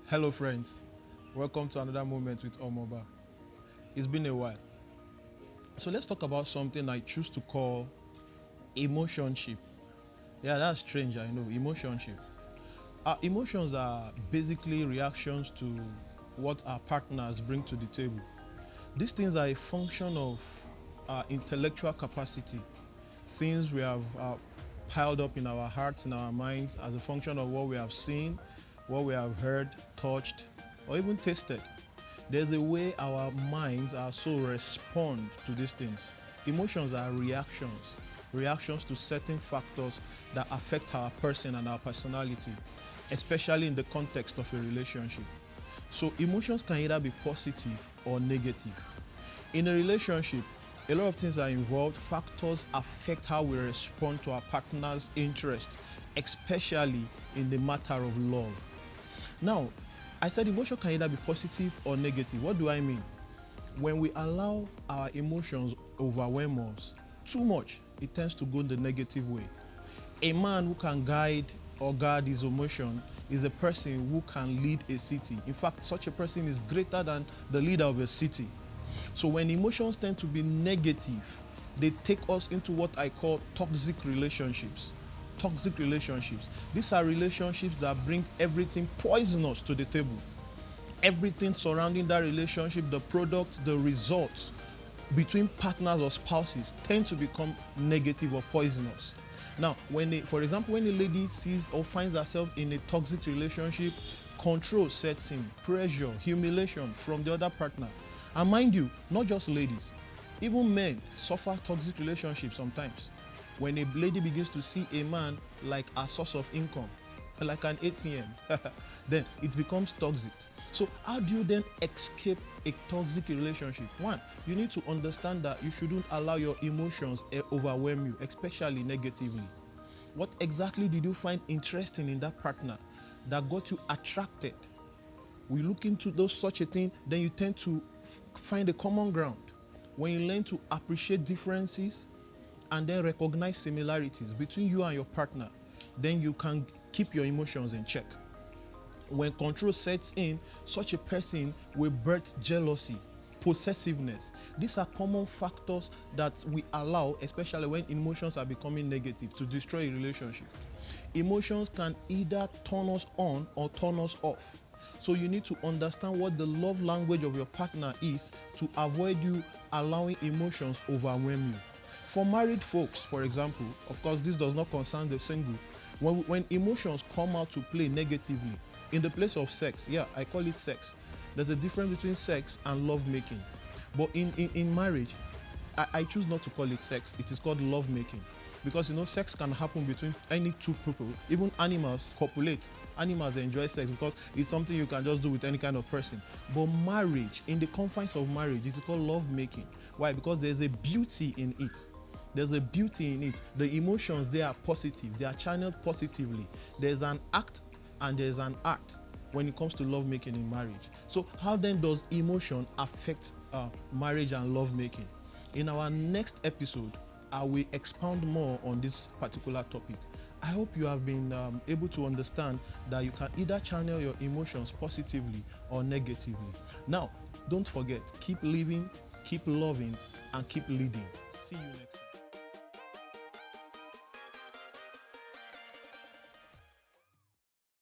Hello friends, welcome to another moment with Omooba. It's been a while. So let's talk about something I choose to call emotionship. Yeah, that's strange, I know, emotionship. Our emotions are basically reactions to what our partners bring to the table. These things are a function of our intellectual capacity, things we have piled up in our hearts, in our minds, as a function of what we have seen, what we have heard, touched, or even tasted. There's a way our minds are so respond to these things. Emotions are reactions to certain factors that affect our person and our personality, especially in the context of a relationship. So emotions can either be positive or negative. In a relationship, a lot of things are involved. Factors affect how we respond to our partner's interest, especially in the matter of love. Now, I said emotion can either be positive or negative. What do I mean? When we allow our emotions overwhelm us too much, it tends to go the negative way. A man who can guide or guard his emotion is a person who can lead a city. In fact, such a person is greater than the leader of a city. So when emotions tend to be negative, they take us into what I call toxic relationships. Toxic relationships. These are relationships that bring everything poisonous to the table. Everything surrounding that relationship, the product, the results between partners or spouses tend to become negative or poisonous. Now, for example, when a lady sees or finds herself in a toxic relationship, control sets in, pressure, humiliation from the other partner. And mind you, not just ladies, even men suffer toxic relationships sometimes. When a lady begins to see a man like a source of income, like an ATM, then it becomes toxic. So how do you then escape a toxic relationship? One, you need to understand that you shouldn't allow your emotions overwhelm you, especially negatively. What exactly did you find interesting in that partner that got you attracted? We look into those such a thing, then you tend to find a common ground. When you learn to appreciate differences and then recognize similarities between you and your partner, then you can keep your emotions in check. When control sets in, such a person will birth jealousy, possessiveness. These are common factors that we allow, especially when emotions are becoming negative, to destroy a relationship. Emotions can either turn us on or turn us off. So you need to understand what the love language of your partner is to avoid you allowing emotions overwhelm you. For married folks, for example, of course, this does not concern the single. When emotions come out to play negatively, in the place of sex, yeah, I call it sex. There's a difference between sex and love making. But in marriage, I choose not to call it sex. It is called love making. Because sex can happen between any two people. Even animals copulate. Animals enjoy sex because it's something you can just do with any kind of person. But marriage, in the confines of marriage, it is called love making. Why? Because there's a beauty in it. There's a beauty in it. The emotions, they are positive. They are channeled positively. There's an act and there's an art when it comes to love making in marriage. So how then does emotion affect marriage and love making? In our next episode, I will expound more on this particular topic. I hope you have been able to understand that you can either channel your emotions positively or negatively. Now, don't forget, keep living, keep loving, and keep leading. See you next time.